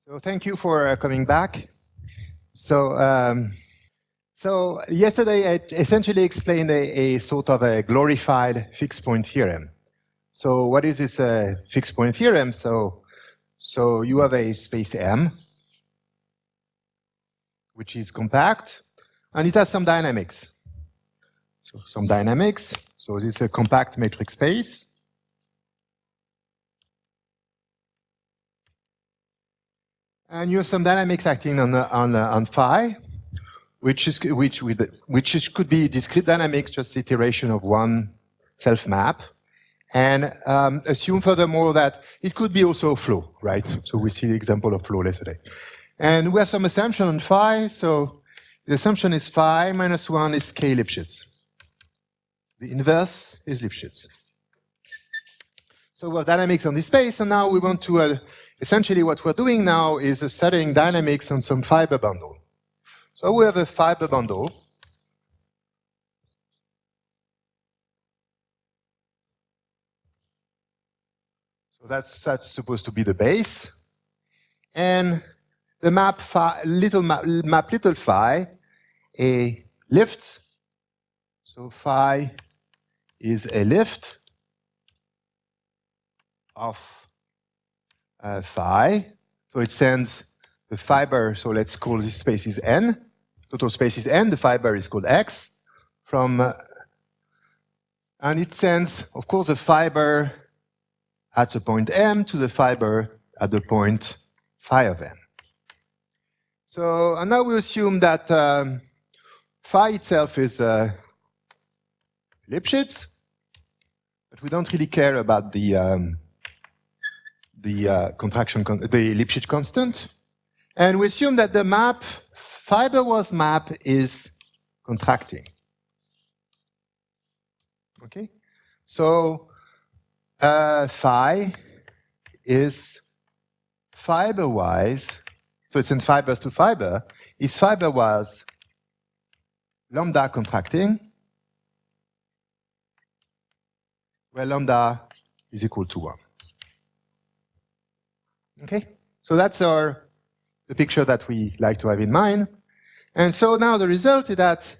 So thank you for coming back. So yesterday I essentially explained a sort of a glorified fixed point theorem. So what is this fixed point theorem? So you have a space M, which is compact, and it has some dynamics. So some dynamics. So this is a compact metric space. And you have some dynamics acting on phi, which could be discrete dynamics, just iteration of one self-map. And assume furthermore that it could be also a flow, right? So we see the example of flow yesterday. And we have some assumption on phi. So the assumption is phi minus 1 is k Lipschitz. The inverse is Lipschitz. So we have dynamics on this space, and now we want to essentially what we're doing now is studying dynamics on some fiber bundle. So we have a fiber bundle. So that's supposed to be the base. And the map little phi, a lift. So phi is a lift of phi. So it sends the fiber, so let's call this space is n. Total space is n, the fiber is called x. And it sends, of course, the fiber at the point m to the fiber at the point phi of n. So, and now we assume that phi itself is Lipschitz, but we don't really care about the Lipschitz constant. And we assume that the map, fiber-wise map, is contracting. Okay? So phi is fiber-wise, so it's in fibers to fiber, is fiber-wise lambda contracting, where lambda is equal to 1. Okay? So that's the picture that we like to have in mind. And so now the result is that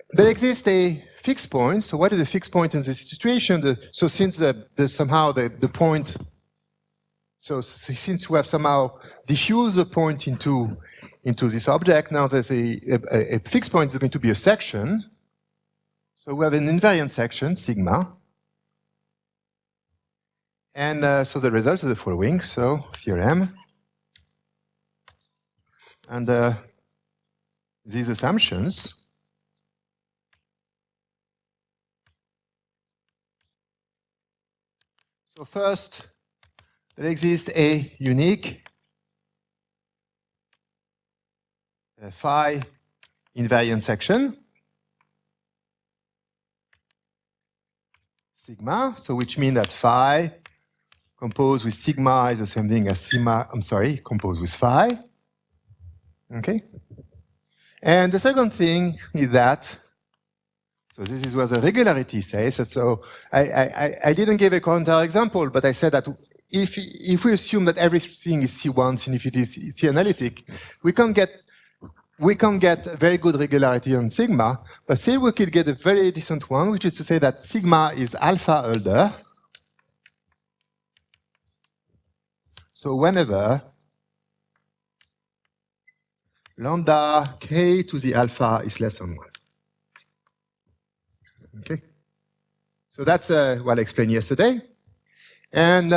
there exists a fixed point. So what is a fixed point in this situation? So since somehow the point, so since we have somehow diffused the point into this object, now there's a fixed point is going to be a section. So we have an invariant section, sigma. And so the results are the following. So theorem. And these assumptions. So first, there exists a unique phi invariant section, sigma, so which means that phi composed with sigma is the same thing as sigma, composed with phi. Okay? And the second thing is that, so this is what the regularity says. So I didn't give a counterexample, but I said that if we assume that everything is C1, and if it is C analytic, we can get very good regularity on sigma, but still we could get a very decent one, which is to say that sigma is alpha Hölder. So whenever lambda k to the alpha is less than 1. Okay? So that's what I explained yesterday. And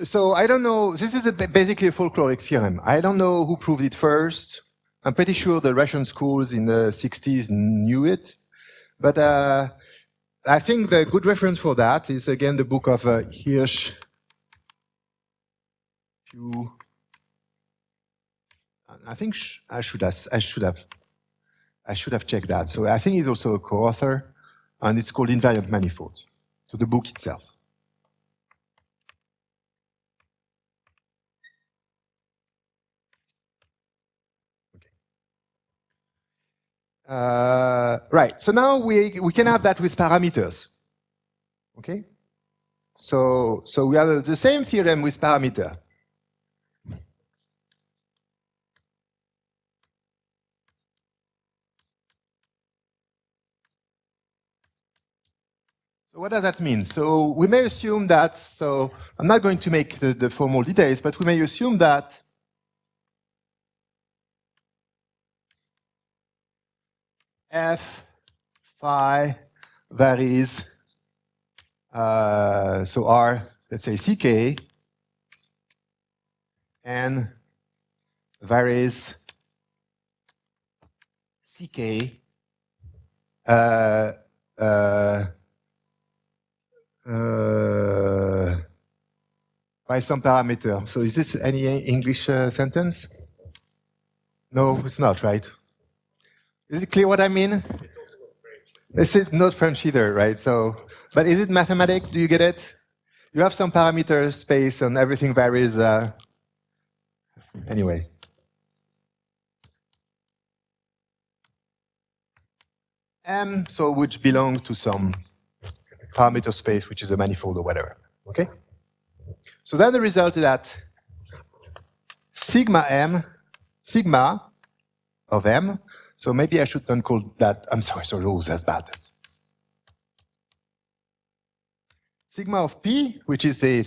so I don't know, this is basically a folkloric theorem. I don't know who proved it first. I'm pretty sure the Russian schools in the 60s knew it. But I think the good reference for that is, again, the book of Hirsch. I think I should have checked that. So I think he's also a co-author, and it's called Invariant Manifolds. So the book itself. Okay. Right. So now we can have that with parameters. Okay? So we have the same theorem with parameter. So what does that mean? So we may assume that, so I'm not going to make the formal details, but we may assume that f phi varies, so R, let's say ck, and varies ck by some parameter. So is this any English sentence? No, it's not, right? Is it clear what I mean? It's also not French. This is not French either, right? So, but is it mathematic? Do you get it? You have some parameter space and everything varies. Anyway. M, so which belong to some parameter space, which is a manifold or whatever. Okay? So then the result is that sigma of M, so maybe I should not call that, I'm sorry, oh, that's bad. Sigma of P, which is the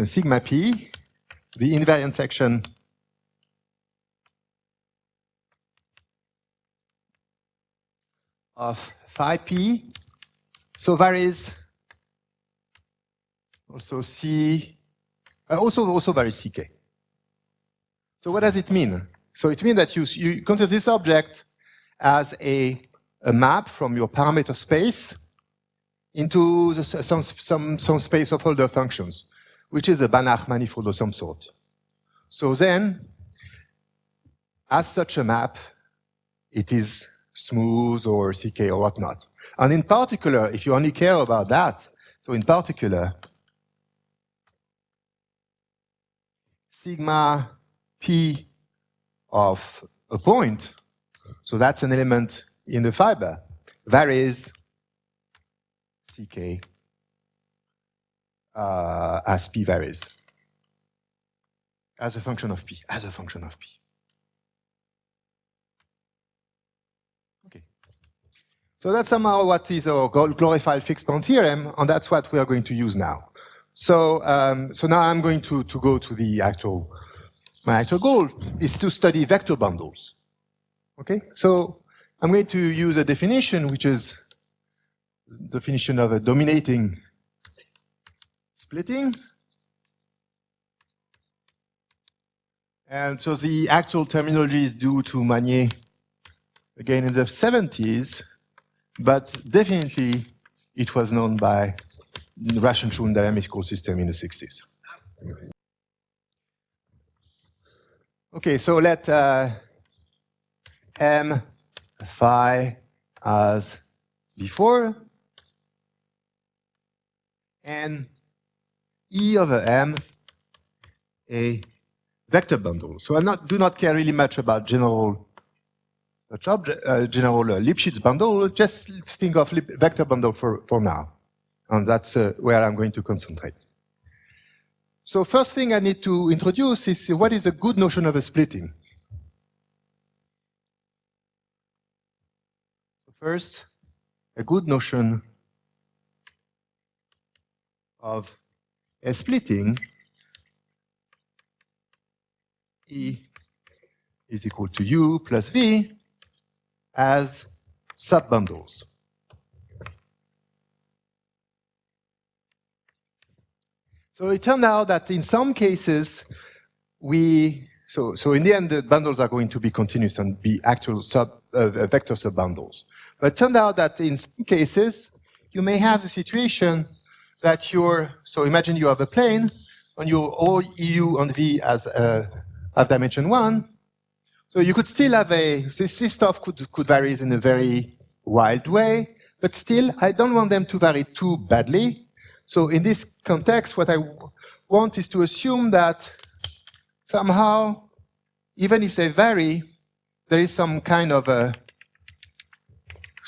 sigma P, the invariant section of phi P, so varies also C, also varies CK. So what does it mean? So it means that you consider this object as a map from your parameter space into some space of Holder functions, which is a Banach manifold of some sort. So then, as such a map, it is smooth or CK or whatnot. And in particular, if you only care about that, so in particular, sigma P of a point, so that's an element in the fiber, varies CK as P varies, as a function of P, Okay. So that's somehow what is our glorified fixed point theorem, and that's what we are going to use now. So, so now I'm going to go to the my actual goal is to study vector bundles. Okay, so I'm going to use a definition which is definition of a dominating splitting. And so the actual terminology is due to Magnier again in the 70s, but definitely it was known by Ramanujan dynamical system in the 60s. Okay, so let M phi as before, and E over M a vector bundle. So I do not care really much about general Lipschitz bundle. Just think of vector bundle for now, and that's where I'm going to concentrate. So first thing I need to introduce is what is a good notion of a splitting. First, a good notion of a splitting E is equal to U plus V as subbundles. So it turned out that in some cases, so in the end, the bundles are going to be continuous and be actual vector subbundles. But it turned out that in some cases, you may have the situation that so imagine you have a plane, and your all EU and V as have dimension 1. So you could still have this stuff could vary in a very wild way, but still, I don't want them to vary too badly. So in this context, what I want is to assume that somehow, even if they vary, there is some kind of a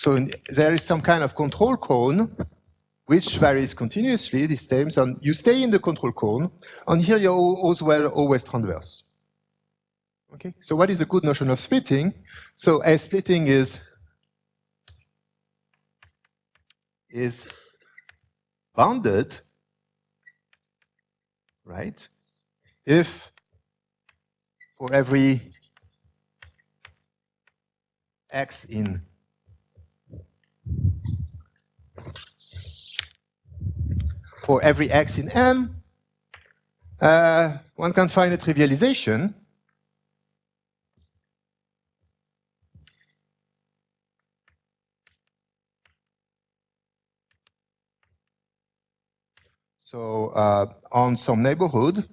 So there is some kind of control cone which varies continuously, these terms, and you stay in the control cone, and here you're always transverse. Okay, so what is a good notion of splitting? So a splitting is bounded, right? If for every x in M, one can find a trivialization so on some neighborhood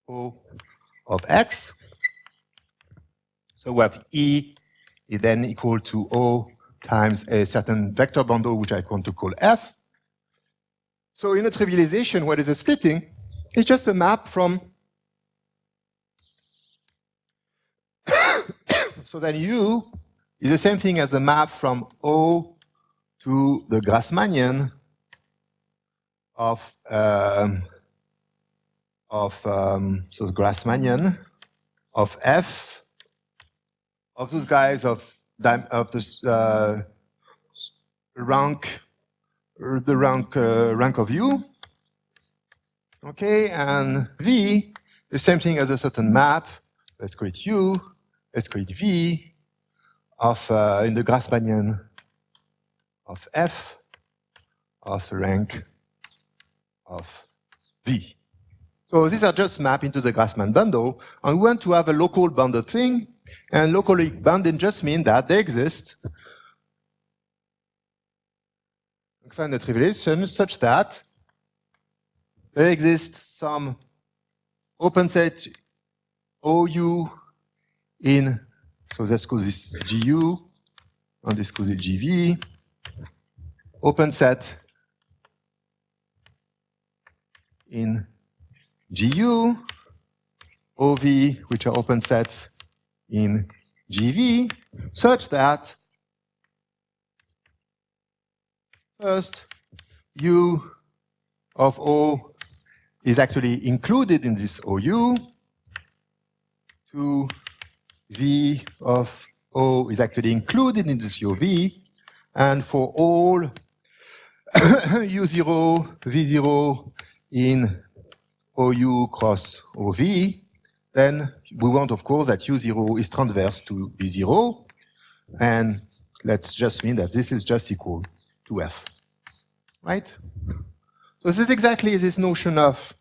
O of x. So we have E is then equal to O times a certain vector bundle, which I want to call F. So in a trivialization, what is a splitting? It's just a map from, so then U is the same thing as a map from O to the Grassmannian of the Grassmannian of F of those guys of this rank of U. Okay, and V, the same thing as a certain map. Let's call it U. Let's call it V of in the Grassmannian of F of the rank of V. So these are just mapped into the Grassmann bundle, and we want to have a local bounded thing, and locally bounded just means that they exist. We find a trivialization such that there exists some open set OU in, so let's call this GU, and this call it GV, open set in GU, OV, which are open sets in GV, such that first U of O is actually included in this OU, to V of O is actually included in this UV, and for all U0, V0 in OU cross OV, then we want, of course, that U0 is transverse to V0, and let's just mean that this is just equal to F, right? So this is exactly this notion of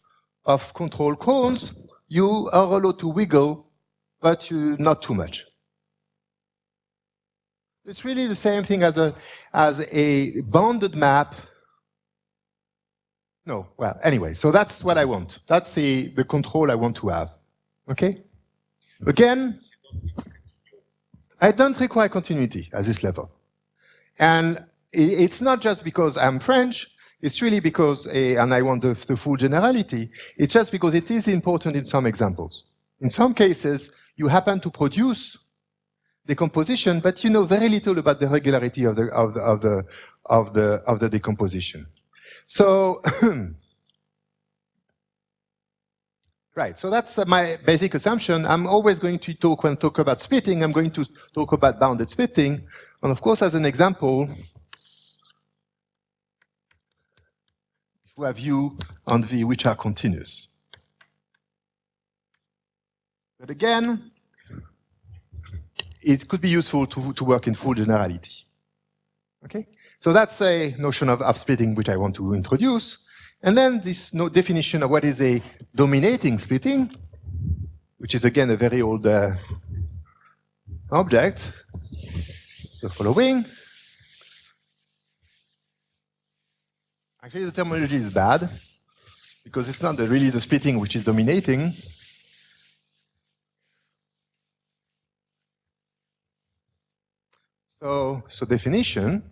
control cones. You are allowed to wiggle, but not too much. It's really the same thing as a bounded map. No, well, anyway, so that's what I want. That's the control I want to have, okay? Again, I don't require continuity at this level. And it's not just because I'm French, it's really because, and I want the full generality, it's just because it is important in some examples. In some cases, you happen to produce decomposition, but you know very little about the regularity of the decomposition. So, right, so that's my basic assumption. I'm always going to talk, when talk about splitting, I'm going to talk about bounded splitting. And of course, as an example, if we have U and V which are continuous. But again, it could be useful to work in full generality. Okay? So that's a notion of splitting which I want to introduce. And then this definition of what is a dominating splitting, which is again a very old object. The following. Actually, the terminology is bad, because it's not really the splitting which is dominating. So definition.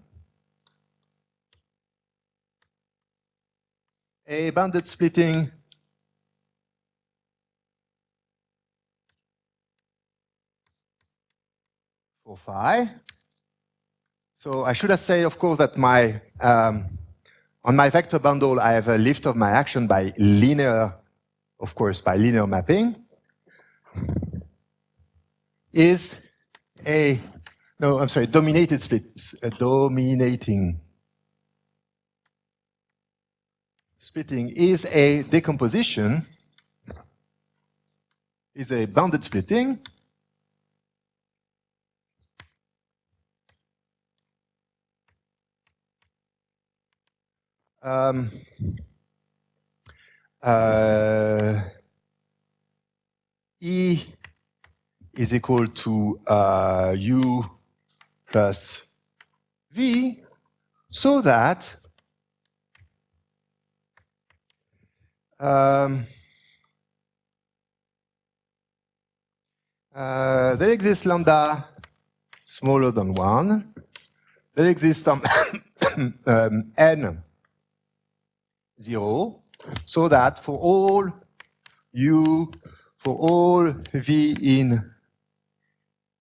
A bounded splitting for phi. So I should have said, of course, that my on my vector bundle, I have a lift of my action by linear, of course, by linear mapping. Is a, no, I'm sorry, dominated splits, a dominating splitting is a decomposition, is a bounded splitting E is equal to U plus V, so that there exists lambda smaller than 1. There exists some n 0, so that for all U, for all V in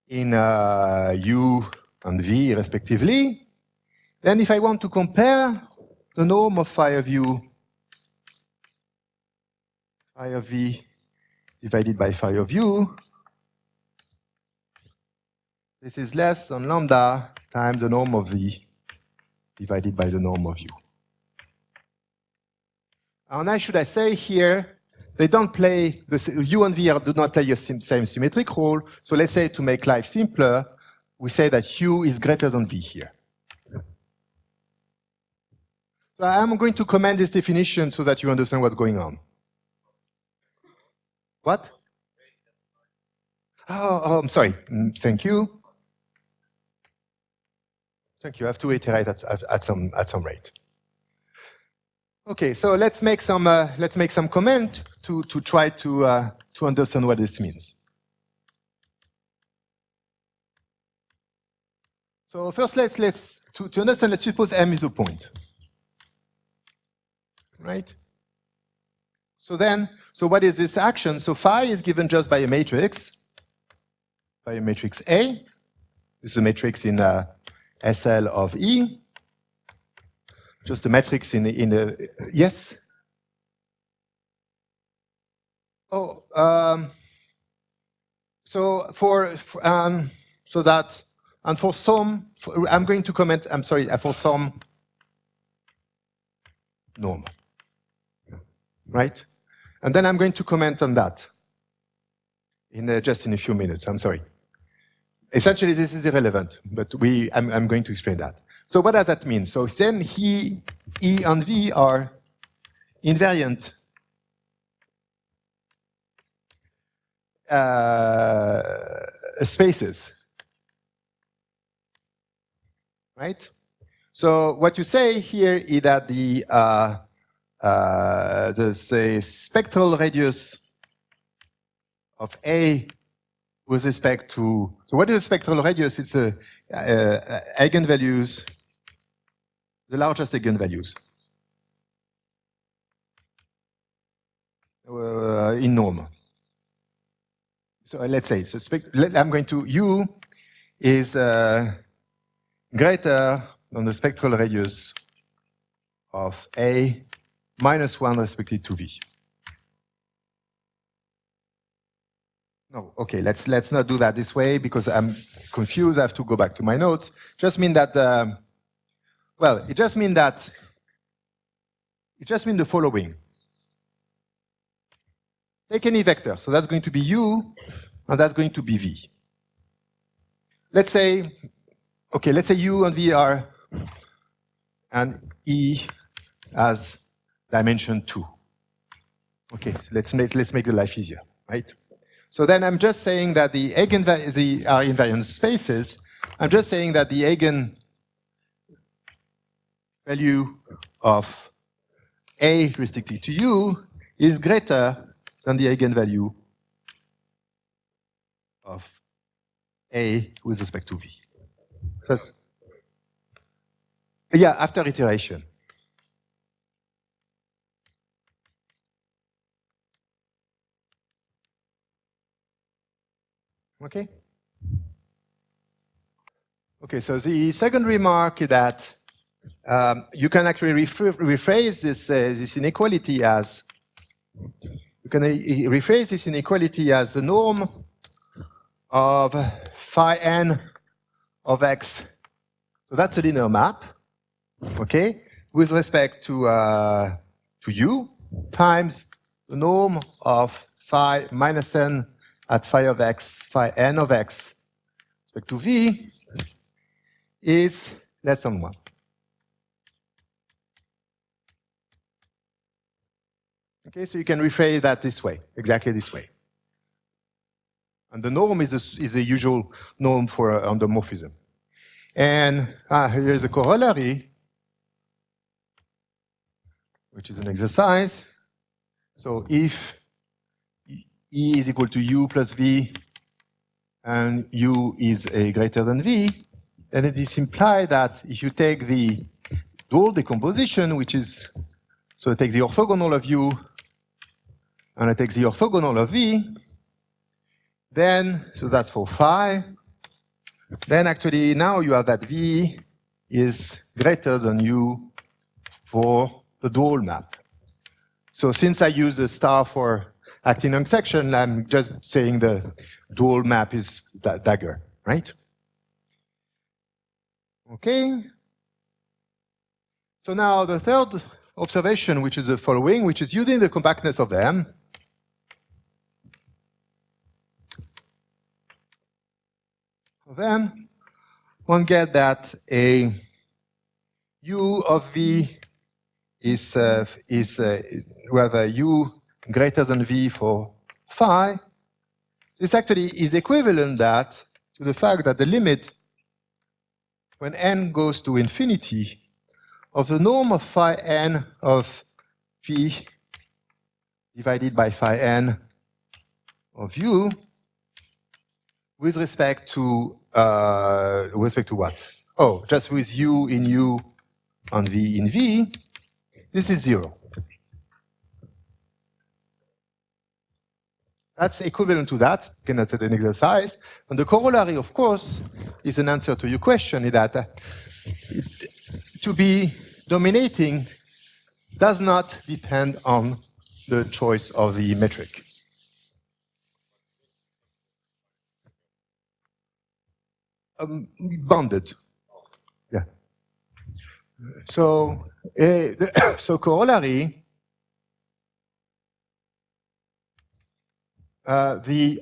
U and V respectively, then if I want to compare the norm of phi of U, phi of V divided by phi of U, this is less than lambda times the norm of V divided by the norm of U. And should I say here, they don't play, U and V do not play the same symmetric role. So let's say to make life simpler, we say that U is greater than V here. So I'm going to comment this definition so that you understand what's going on. What? Oh, I'm sorry. Thank you. Thank you. I have to iterate at some rate. Okay, so let's make some comment to try to understand what this means. So first, to understand, let's suppose M is a point, right? So what is this action? So phi is given just by a matrix A. This is a matrix in SL of E. Just a matrix in the yes. Oh, so so that, and for some, I'm going to comment. I'm sorry, for some norm, right? And then I'm going to comment on that just in a few minutes. I'm sorry. Essentially, this is irrelevant, but I'm going to explain that. So what does that mean? So then E and V are invariant spaces, right? So what you say here is that the spectral radius of A with respect to, so what is the spectral radius? It's eigenvalues, the largest eigenvalues in norm. So let's say, so I'm going to, U is greater than the spectral radius of A minus 1 respective to V. No, okay, let's not do that this way because I'm confused. I have to go back to my notes. Just mean that, well, it just means the following. Take any vector. So that's going to be U, and that's going to be V. Let's say, okay, let's say U and V are, and E has dimension 2. Okay, let's make the life easier, right? So then I'm just saying that the are invariant spaces. I'm just saying that the eigenvalue of A restricted to U is greater than the eigenvalue of A with respect to V. So, yeah, after iteration. Okay? Okay, so the second remark is that you can actually rephrase this inequality as the norm of phi n of x. So that's a linear map, okay, with respect to u times the norm of phi minus n at phi of x, phi n of x, respect to v, is less than 1. Okay, so you can rephrase that this way, exactly this way. And the norm is the usual norm for endomorphism. And here's a corollary, which is an exercise. So if E is equal to U plus V, and U is greater than V, then it is implied that if you take the dual decomposition, which is, so I take the orthogonal of U, and I take the orthogonal of V, then, so that's for phi, then actually now you have that V is greater than U for the dual map. So since I use a star for actinong section, I'm just saying the dual map is that dagger, right? Okay. So now the third observation, which is the following, which is using the compactness of M. One get that a U of V is we have a U greater than V for phi. This actually is equivalent to the fact that the limit when n goes to infinity of the norm of phi n of V divided by phi n of U with respect to what? Oh, just with U in U and V in V, this is 0. That's equivalent to that. Again, that's an exercise. And the corollary, of course, is an answer to your question, is that to be dominating does not depend on the choice of the metric. Bounded. Yeah. So, so corollary, the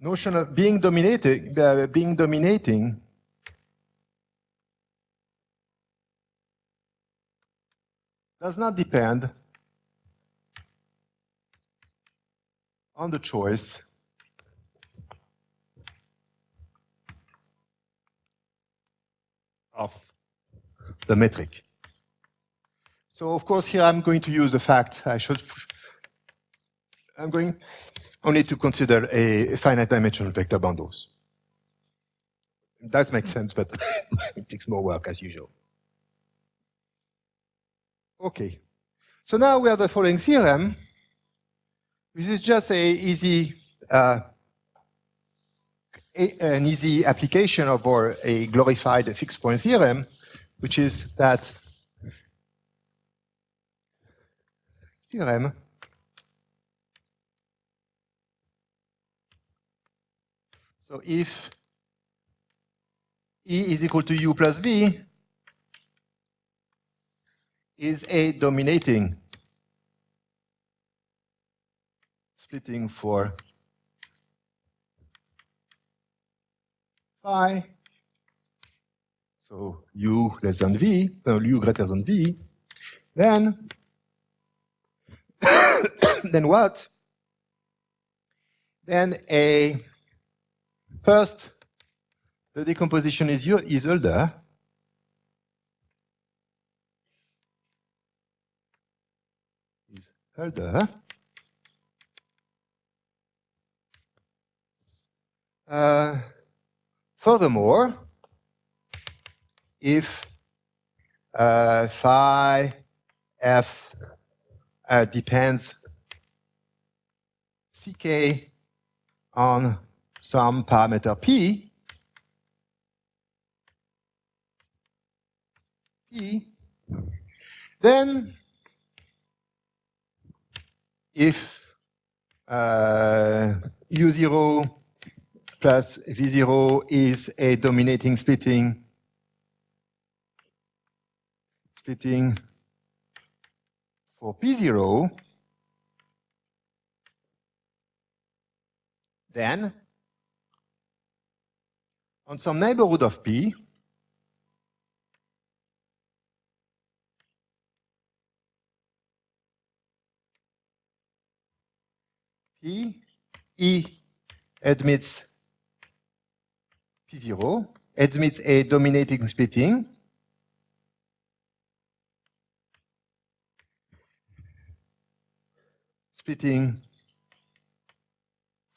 notion of being dominating does not depend on the choice of the metric. So of course here I'm going to use the fact I'm going only to consider a finite dimensional vector bundles. It does make sense, but it takes more work as usual. Okay, so now we have the following theorem. This is just an easy application of a glorified fixed point theorem, which is that theorem so if E is equal to U plus V is a dominating splitting for phi, so U less than V, U greater than V, then then what? Then first the decomposition is older. Furthermore, if phi f depends ck on some parameter p, P, then if U0 plus V0 is a dominating splitting for P0, then on some neighborhood of P, E admits P0, admits a dominating splitting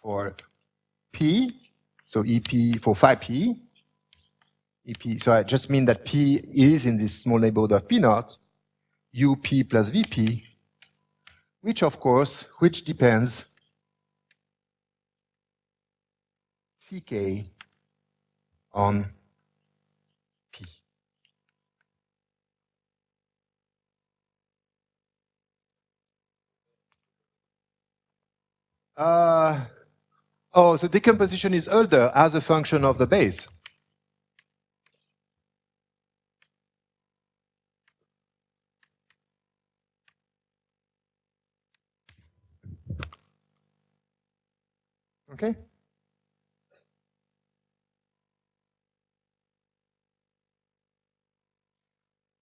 for P, so EP for phi P, EP, so I just mean that P is in this small neighborhood of P naught, UP plus VP, which of course, which depends CK on P. Oh, so decomposition is older as a function of the base. Okay?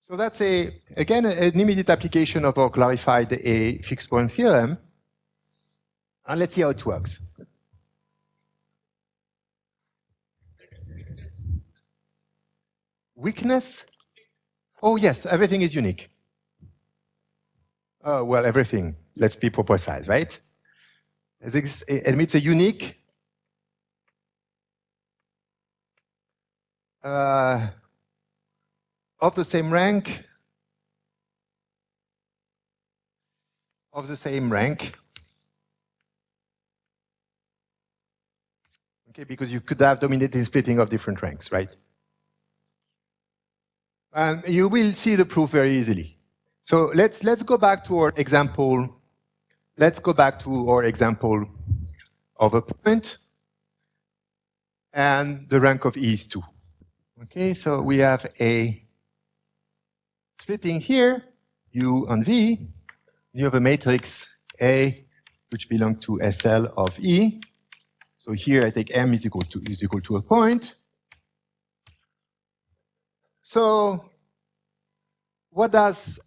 So that's again an immediate application of our clarified a fixed point theorem. And let's see how it works. Weakness? Oh yes, everything is unique. Oh, well, everything. Let's be precise, right? It admits a unique of the same rank okay, because you could have dominating splitting of different ranks, right? And you will see the proof very easily. So let's go back to our example. Let's go back to our example of a point, and the rank of E is 2. Okay, so we have a splitting here, U on V. You have a matrix A, which belongs to SL of E. So here I take M is equal to a point. So what does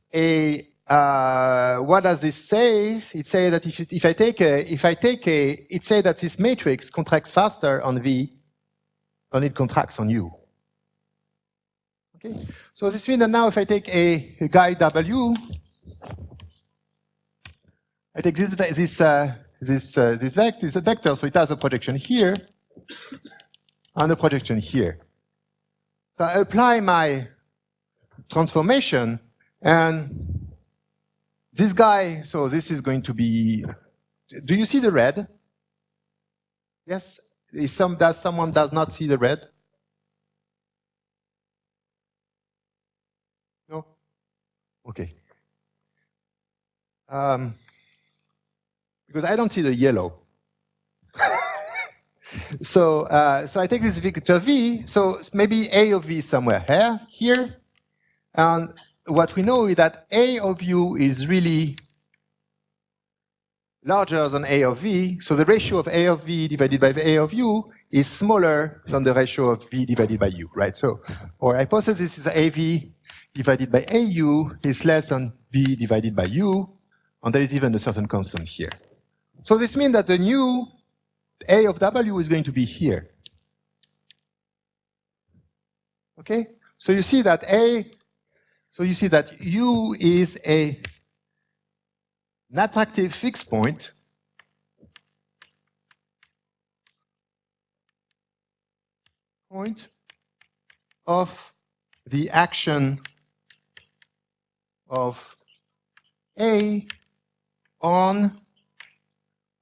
this say? It says that if I take it says that this matrix contracts faster on V than it contracts on U. Okay, so this means that now if I take a guy W, I take this vector, so it has a projection here and a projection here. So I apply my transformation, and this guy, so this is going to be, do you see the red? Yes? Someone does not see the red? No? Okay. Because I don't see the yellow. So I take this vector V, so maybe A of V is somewhere here. And what we know is that A of U is really larger than A of V, so the ratio of A of V divided by A of U is smaller than the ratio of V divided by U, right? So our hypothesis is that AV divided by AU is less than V divided by U, and there is even a certain constant here. So this means that the new A of W is going to be here. Okay? So you see that U is an attractive fixed point of the action of A on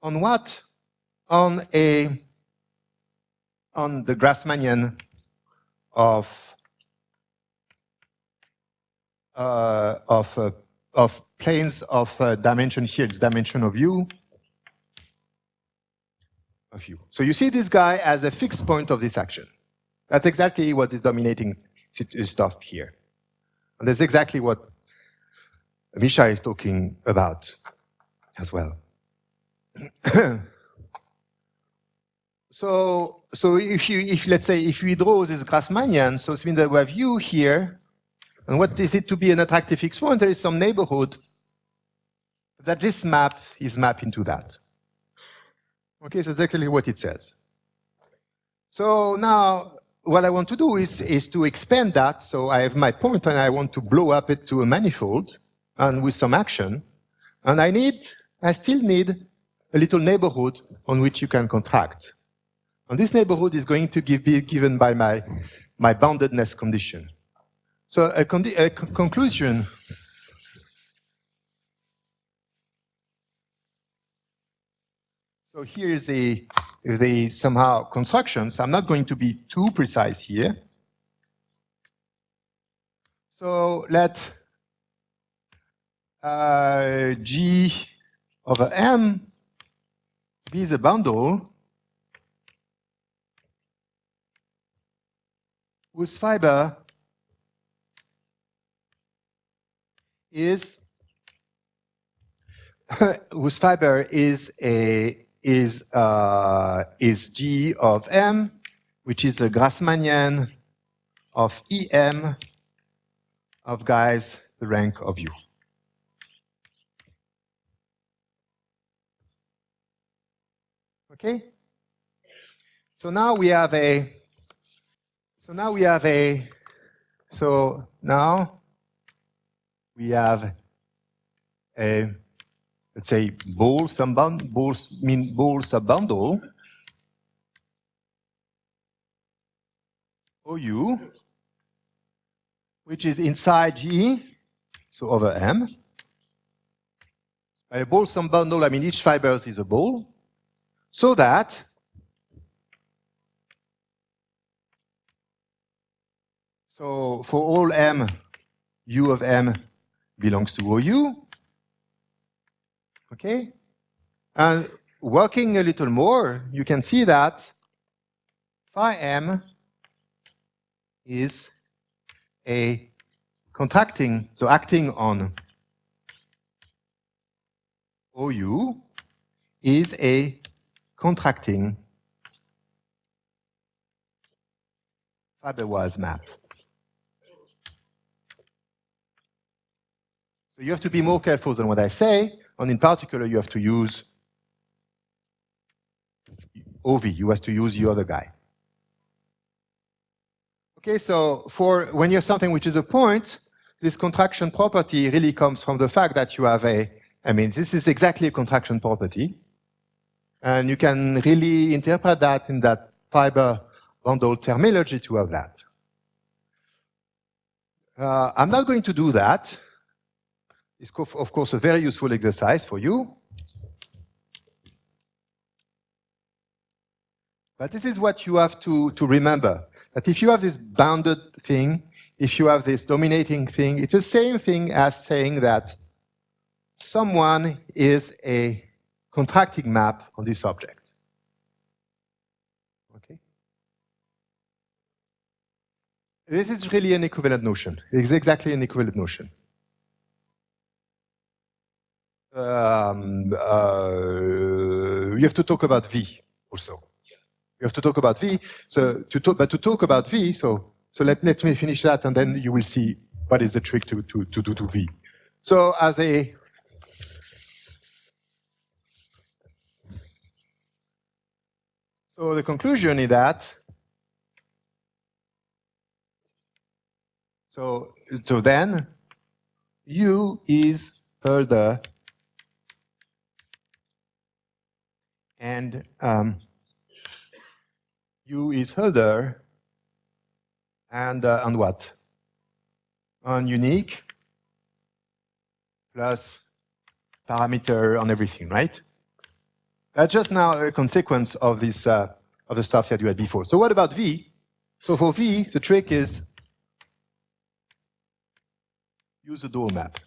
what? On the Grassmannian of of planes of dimension here. It's dimension of u. So you see this guy as a fixed point of this action. That's exactly what is dominating stuff here. And that's exactly what Misha is talking about as well. So let's say if we draw this Grassmannian, so it means that we have u here, and what is it to be an attractive fixed point? There is some neighborhood that this map is mapped into that. Okay, so that's exactly what it says. So now what I want to do is to expand that. So I have my point and I want to blow up it to a manifold and with some action. And I still need a little neighborhood on which you can contract. And this neighborhood is going to be given by my boundedness condition. So a conclusion. So here is the somehow constructions. I'm not going to be too precise here. So let G over M be the bundle whose fiber is G of M, which is a Grassmannian of EM of guys the rank of U. Okay? So now we have a let's say ball subbundle OU, which is inside G, so over M. By a ball subbundle, I mean each fiber is a ball, so that so for all M, U of M belongs to OU. Okay? And working a little more, you can see that phi M is a contracting, so acting on OU is a contracting fiberwise map. So you have to be more careful than what I say, and in particular you have to use OV, you have to use the other guy. Okay, so for when you have something which is a point, this contraction property really comes from the fact that you have this is exactly a contraction property. And you can really interpret that in that fiber bundle terminology to have that. I'm not going to do that. It's, of course, a very useful exercise for you. But this is what you have to remember. That if you have this bounded thing, if you have this dominating thing, it's the same thing as saying that someone is a contracting map on this object. Okay? This is really an equivalent notion. It's exactly an equivalent notion. You have to talk about V also. You have to talk about V. So to talk about V, so let me finish that, and then you will see what is the trick to do to V. So so the conclusion is that so then U is further and U is Hölder and on what? On unique plus parameter on everything, right? That's just now a consequence of this of the stuff that you had before. So what about V? So for V, the trick is use the dual map.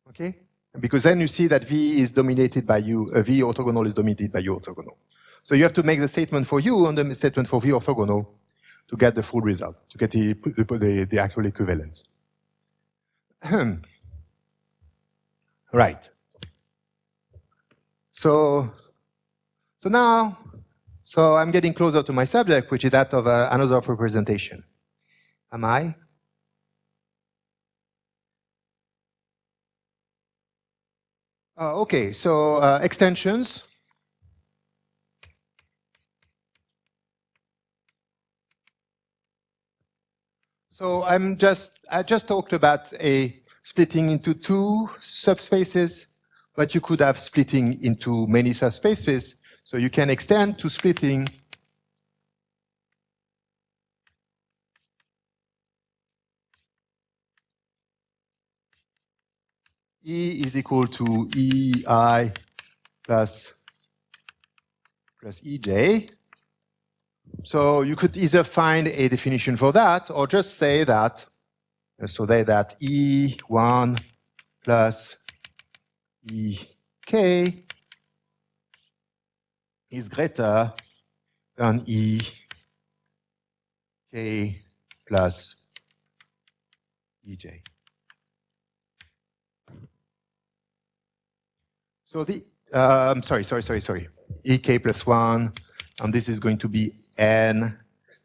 Okay? Because then you see that V is dominated by U, V orthogonal is dominated by U orthogonal. So you have to make the statement for U and the statement for V orthogonal to get the full result, to get the actual equivalence. Right. So now, I'm getting closer to my subject, which is that of Anosov representation. Am I? Okay, so extensions. So I just talked about a splitting into two subspaces, but you could have splitting into many subspaces. So you can extend to splitting E is equal to EI plus EJ. So you could either find a definition for that or just say that, that E1 plus EK is greater than EK plus EJ. So sorry. EK plus 1, and this is going to be N,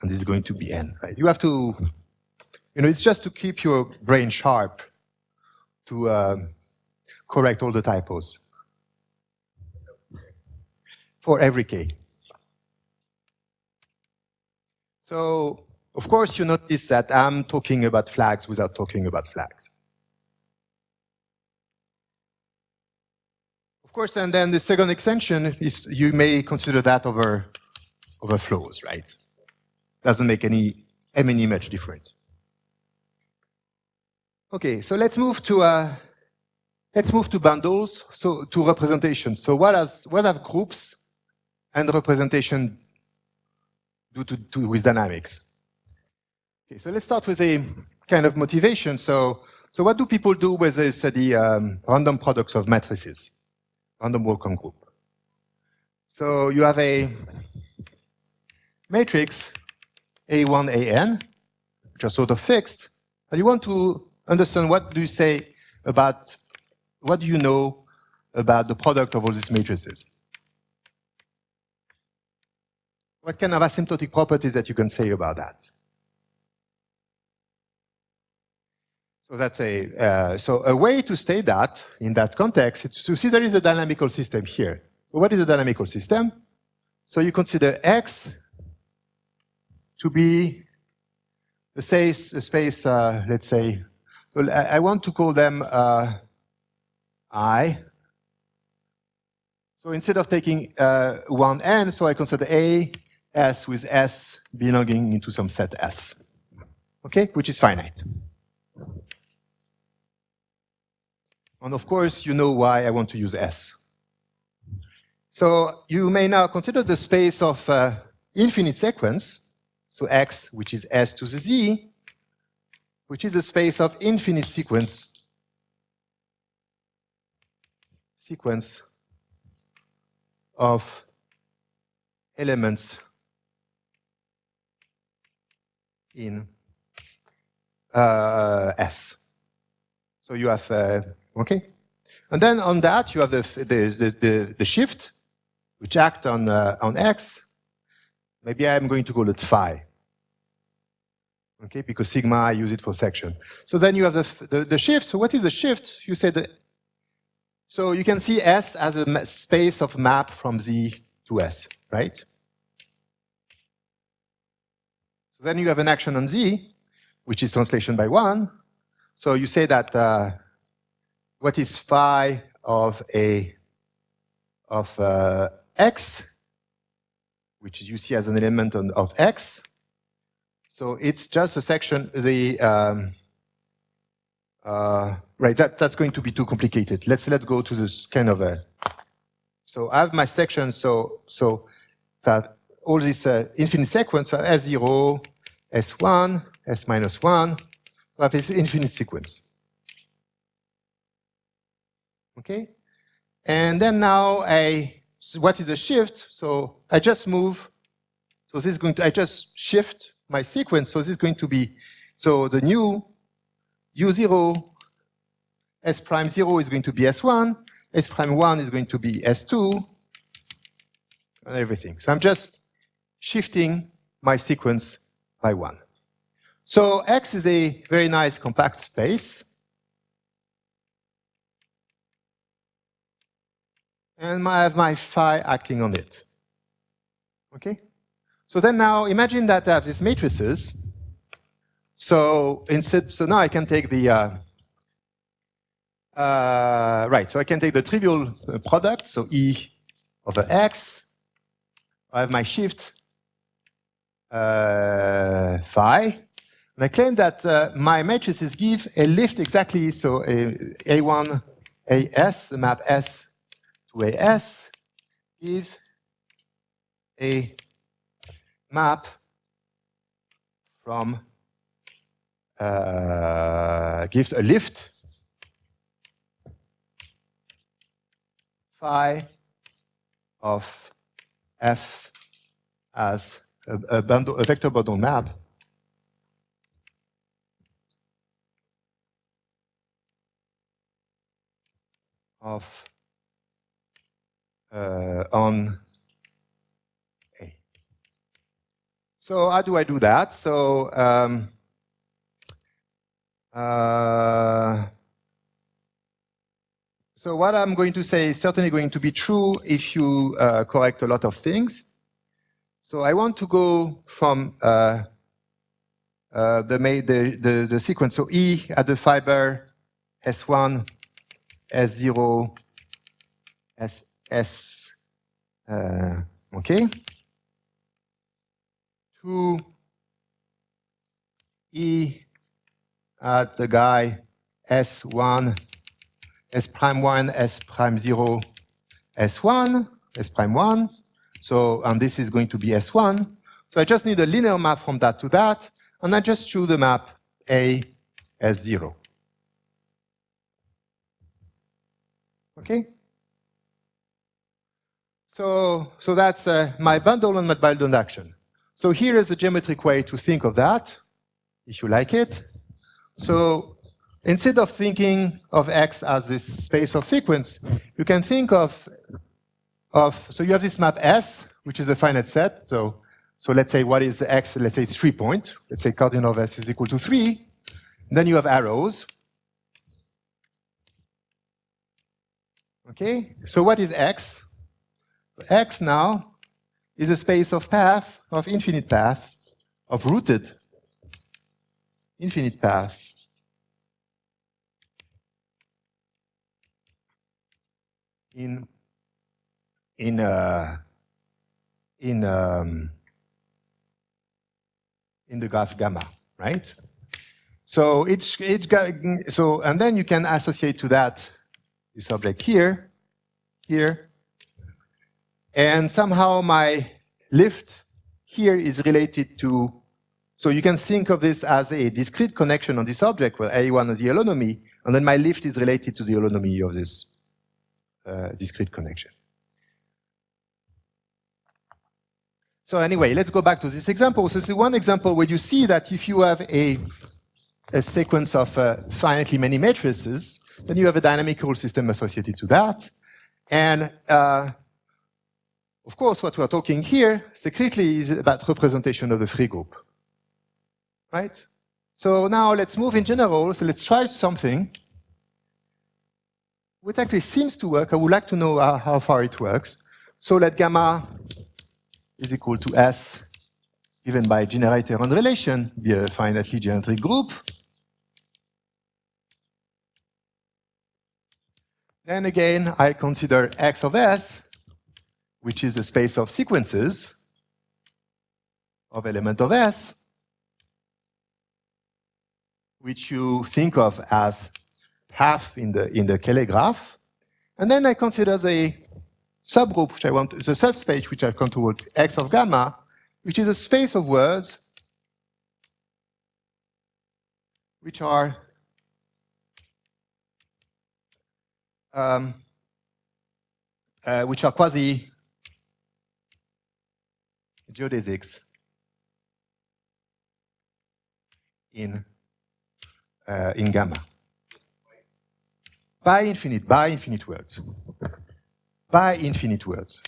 and this is going to be N, right? You have to, it's just to keep your brain sharp to correct all the typos for every K. So, of course, you notice that I'm talking about flags without talking about flags. Of course, and then the second extension is, you may consider that over flows, right? Doesn't make any much difference. Okay, so let's move to bundles, so to representation. So what have groups and representation do with dynamics? Okay, so let's start with a kind of motivation. So what do people do when they study random products of matrices? Random Walk-on group. So you have a matrix A1, AN, which are sort of fixed, and you want to understand what do you know about the product of all these matrices? What kind of asymptotic properties that you can say about that? So that's a way to state that in that context is to see there is a dynamical system here. So what is a dynamical system? So you consider X to be the space, let's say, so I want to call them I. So instead of taking 1n, so I consider A, S with S belonging into some set S, okay, which is finite. And of course, you know why I want to use S. So you may now consider the space of infinite sequence, so X, which is S to the Z, which is a space of infinite sequence of elements in S. So you have, okay? And then on that, you have the shift, which act on X. Maybe I'm going to call it phi. Okay, because sigma, I use it for section. So then you have the shift. So what is the shift? You say so you can see S as a space of map from Z to S, right? So then you have an action on Z, which is translation by 1. So you say that what is phi of X, which you see as an element of X. So it's just a section, right, that's going to be too complicated. Let's go to this kind of so I have my section, so that all this infinite sequence of S0, S1, S minus 1. So I have this infinite sequence. Okay? And then now so what is the shift? So I just move. So this is going to, I just shift my sequence. So this is going to be, so the new U0, S prime 0 is going to be S1, S prime 1 is going to be S2, and everything. So I'm just shifting my sequence by 1. So X is a very nice compact space. And I have my phi acting on it. Okay? So then now imagine that I have these matrices. So now I can take the right. So I can take the trivial product. So E over X. I have my shift phi. And I claim that my matrices give a lift exactly. So A1 AS, the map S to AS gives a map from gives a lift phi of F as a vector bundle map of on A. So how do I do that? So so what I'm going to say is certainly going to be true if you correct a lot of things. So I want to go from the sequence. So E at the fiber S1, S0, SS, okay, to E at the guy S1, S prime 1, S prime 0, S1, S prime 1. So, and this is going to be S1. So I just need a linear map from that to that, and I just choose the map A S0. Okay? So that's my bundle and my bundle action. So here is a geometric way to think of that, if you like it. So instead of thinking of X as this space of sequence, you can think of so you have this map S, which is a finite set. So let's say what is X? Let's say it's 3 point. Let's say cardinal of S is equal to 3. And then you have arrows. Okay, so what is X? X now is a space of path, of infinite path, of rooted infinite path in the graph gamma, right? So and then you can associate to that this object here, and somehow my lift here is related to, so you can think of this as a discrete connection on this object where A1 is the holonomy, and then my lift is related to the holonomy of this discrete connection. So anyway, let's go back to this example. So this is one example where you see that if you have a sequence of finitely many matrices, then you have a dynamical system associated to that. And of course, what we're talking here, secretly, is about representation of the free group. Right? So now let's move in general. So let's try something which actually seems to work. I would like to know how far it works. So let gamma is equal to S given by generator and relation be a finitely geometric group. Then again, I consider X of S, which is a space of sequences of element of S, which you think of as half in the Cayley graph. And then I consider the subgroup, which I want, the subspace, which I control X of gamma, which is a space of words which are quasi geodesics in gamma. By infinite words. By infinite words.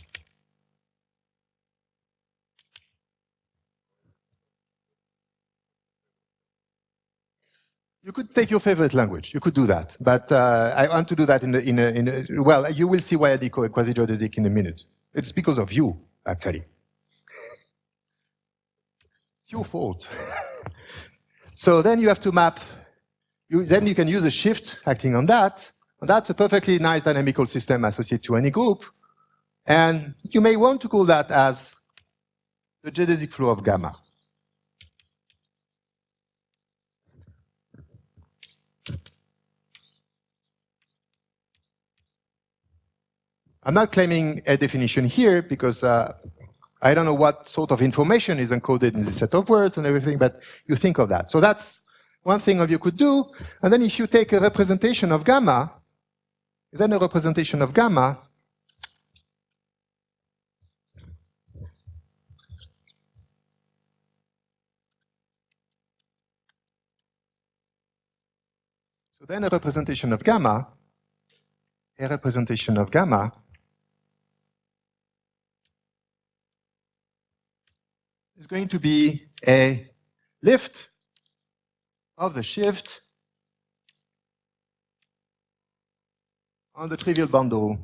You could take your favorite language. You could do that, but I want to do that well, you will see why I did quasi-geodesic in a minute. It's because of you, actually. It's your fault. So then you have to map. Then you can use a shift acting on that. And that's a perfectly nice dynamical system associated to any group. And you may want to call that as the geodesic flow of gamma. I'm not claiming a definition here because I don't know what sort of information is encoded in this set of words and everything, but you think of that. So that's one thing you could do. And then if you take a representation of gamma, then a representation of gamma so then a representation of gamma is going to be a lift of the shift on the trivial bundle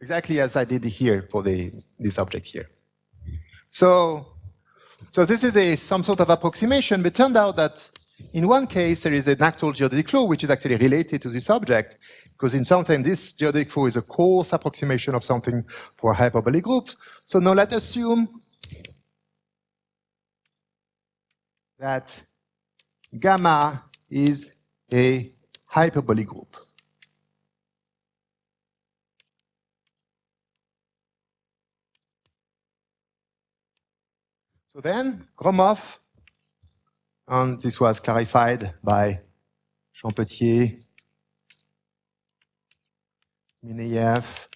exactly as I did here for this object here. So this is some sort of approximation, but it turned out that in one case there is an actual geodetic flow which is actually related to this object, because in something this geodetic flow is a coarse approximation of something for hyperbolic groups. So now let's assume that gamma is a hyperbolic group. So then Gromov, and this was clarified by Champetier, Mineyev,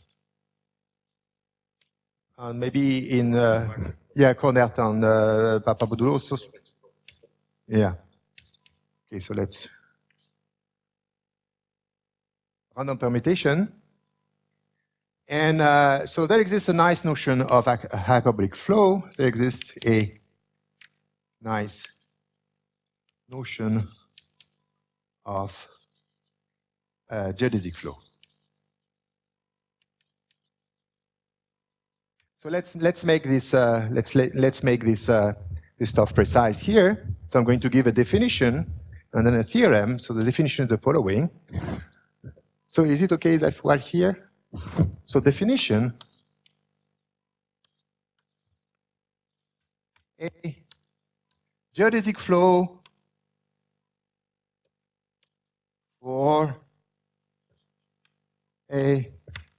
and maybe in Cornert and Papadopoulos. Yeah. Okay, so let's random permutation. And so there exists a nice notion of a hyperbolic flow. There exists a nice notion of geodesic flow. So let's make this let's make this stuff precise here. So I'm going to give a definition and then a theorem. So the definition is the following. So is it okay that we're here? So definition, a geodesic flow for a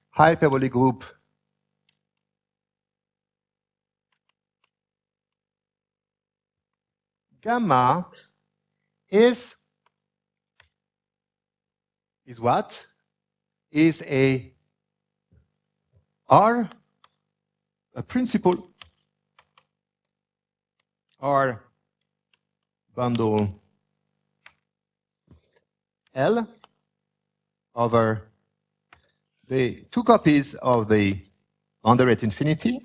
hyperbolic group gamma is what? Is a principal R bundle L over the two copies of the boundary at infinity.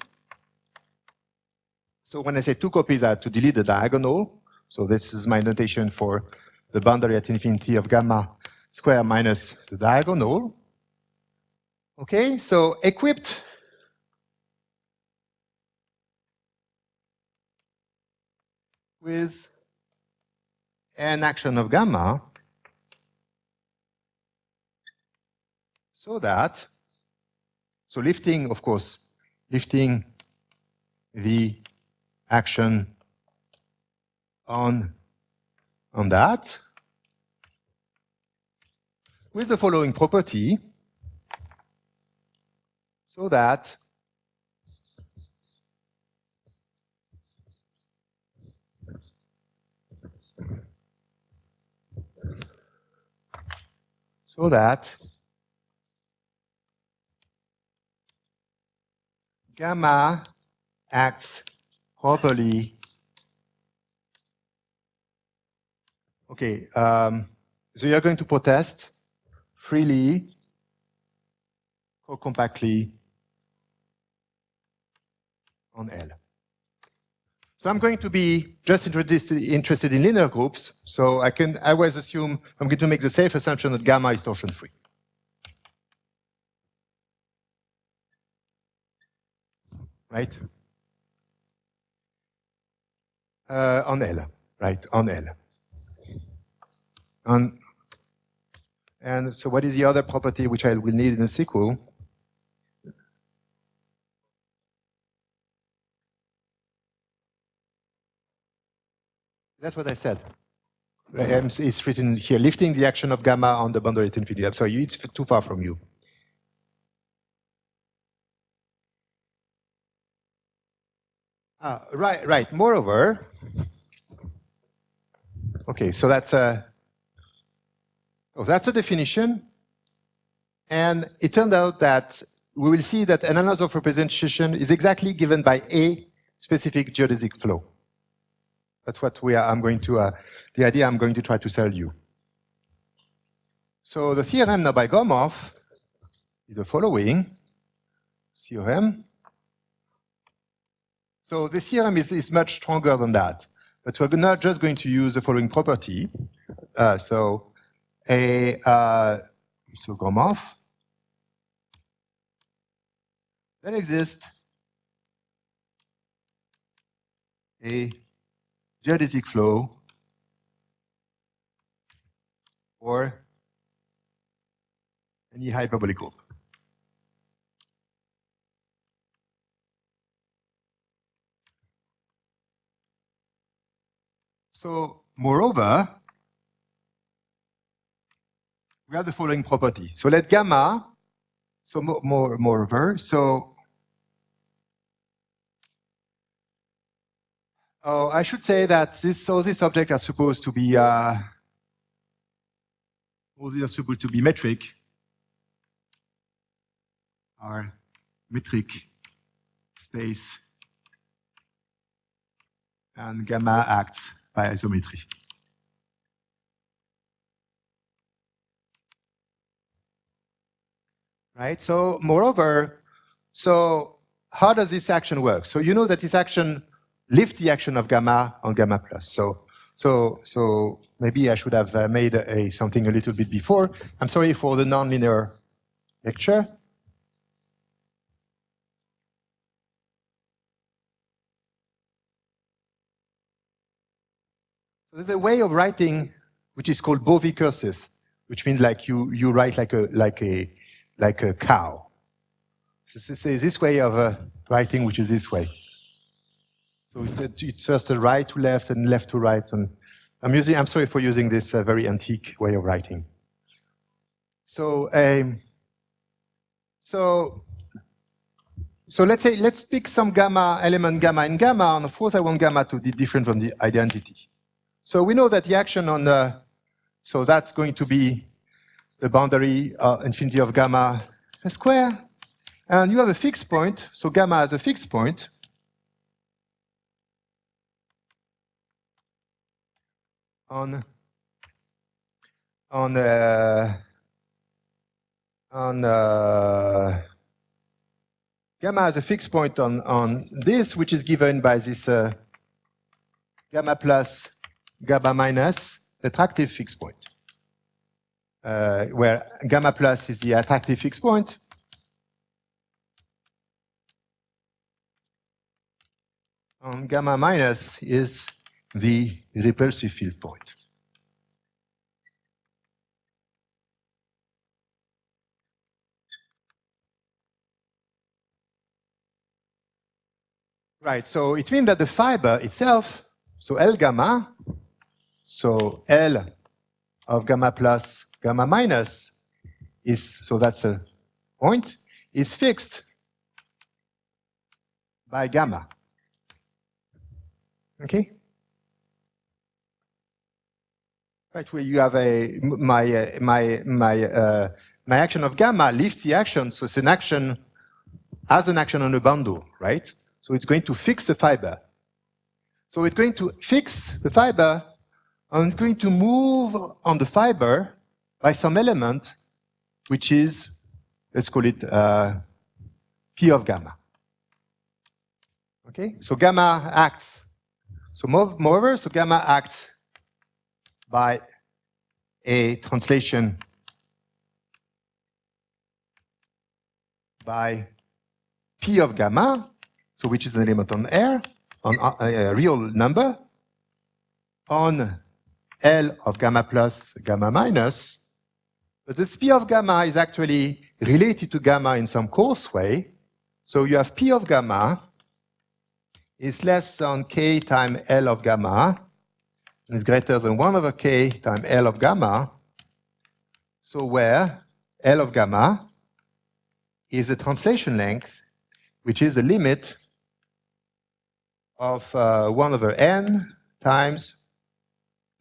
So when I say two copies, I have to delete the diagonal. So this is my notation for the boundary at infinity of gamma square minus the diagonal. Okay, so equipped with an action of gamma, so lifting, of course, lifting the action on that with the following property, so that gamma acts properly. Okay, so you're going to protest freely or compactly on L. So I'm going to be just interested in linear groups. So I always assume I'm going to make the safe assumption that gamma is torsion free. Right? On L, right? On L. And so what is the other property which I will need in a sequel? That's what I said. It's written here, lifting the action of gamma on the boundary at infinity. I'm sorry, it's too far from you. Right. Moreover, okay, so that's a definition. And it turned out that we will see that an Anosov representation is exactly given by a specific geodesic flow. That's what the idea I'm going to try to sell you. So the theorem now by Gromov is the following theorem. So the theorem is much stronger than that, but we're not just going to use the following property. So Gromov, there exists a geodesic flow or any hyperbolic group. So, moreover, we have the following property. So let gamma, so moreover, so I should say that these objects are supposed to be all these are supposed to be metric, are metric space, and gamma acts by isometry. Right, so moreover, so how does this action work? So you know that this action lifts the action of gamma on gamma plus. So maybe I should have made something a little bit before. I'm sorry for the nonlinear lecture. So there's a way of writing which is called Bovie cursive, which means like you write like a cow. So this way of writing, which is this way. So it's first a right to left and left to right. And I'm sorry for using this very antique way of writing. So let's pick some gamma element gamma and gamma, and of course I want gamma to be different from the identity. So we know that the action on so that's going to be the boundary infinity of gamma square, and you have a fixed point. So gamma has a fixed point. On gamma has a fixed point on this, which is given by this gamma plus, gamma minus, attractive fixed point, where gamma plus is the attractive fixed point, and gamma minus is the repulsive field point. Right, so it means that the fiber itself, so L gamma, so L of gamma plus gamma minus is, so that's a point, is fixed by gamma. Okay? Right, where you have a, my action of gamma lifts the action, so it's an action, has an action on a bundle, right? So it's going to fix the fiber. So it's going to fix the fiber, and it's going to move on the fiber by some element, which is, let's call it P of gamma. Okay, so gamma acts. So moreover, so gamma acts by a translation by P of gamma, so which is an element on R, on a real number, on L of gamma plus gamma minus. But this P of gamma is actually related to gamma in some coarse way. So you have P of gamma is less than K times L of gamma, and is greater than 1 over K times L of gamma. So where L of gamma is the translation length, which is the limit of 1 over n times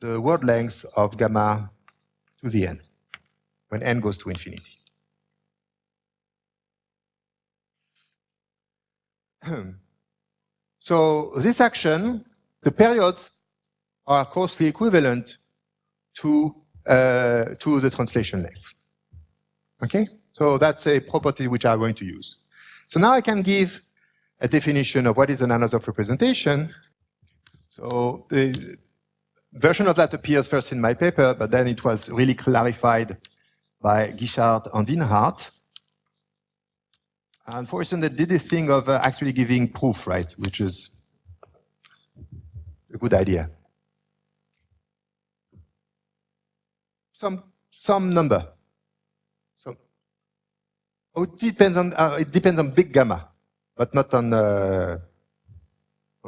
the word length of gamma to the n, when n goes to infinity. So this action, the periods are coarsely equivalent to the translation length. Okay? So that's a property which I'm going to use. So now I can give a definition of what is an Anosov representation. So the version of that appears first in my paper, but then it was really clarified by Guchord and Wienhard. And for instance, they did this thing of actually giving proof, right, which is a good idea. Some number. So, oh, it depends on big gamma, but not on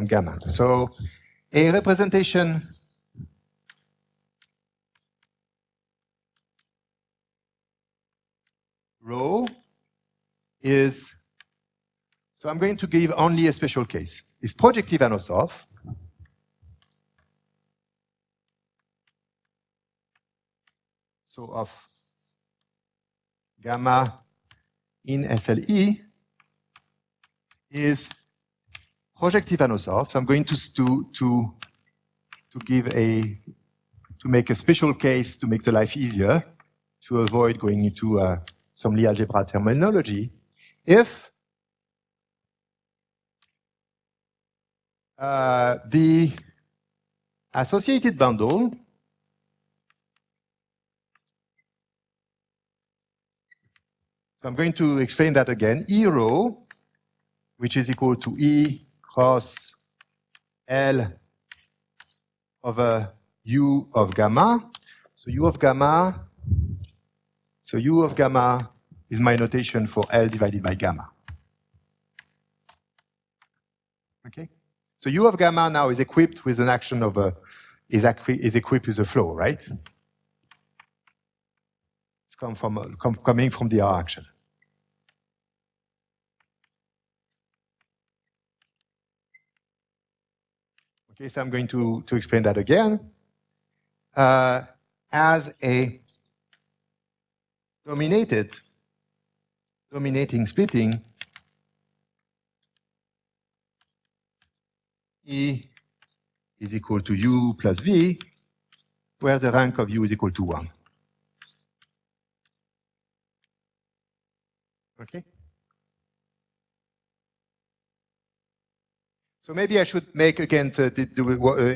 gamma. So a representation rho is, so I'm going to give only a special case. It's projective Anosov. So of gamma in SLE is projective Anosov. So I'm going to give a, to make a special case to make the life easier, to avoid going into some Lie algebra terminology. If the associated bundle so I'm going to explain that again. E rho, which is equal to E cross L over U of gamma. So U of gamma is my notation for L divided by gamma. Okay? So U of gamma now is equipped with an action of a, is equipped with a flow, right? It's coming from the R action. Okay, so I'm going to explain that again. As a dominating splitting, E is equal to U plus V, where the rank of U is equal to 1. Okay? So maybe I should make again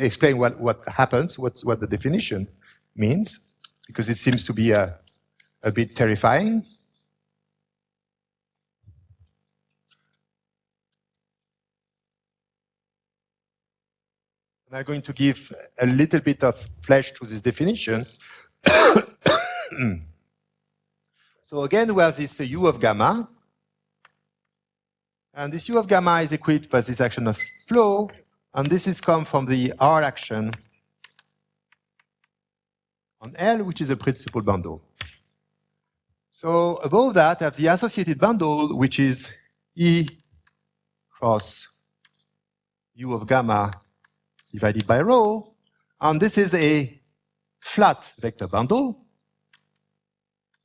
explain what happens, what the definition means, because it seems to be a bit terrifying. And I'm going to give a little bit of flesh to this definition. So again, we have this U of gamma. And this U of gamma is equipped by this action of flow, and this is come from the R action on L, which is a principal bundle. So above that, I have the associated bundle, which is E cross U of gamma divided by rho, and this is a flat vector bundle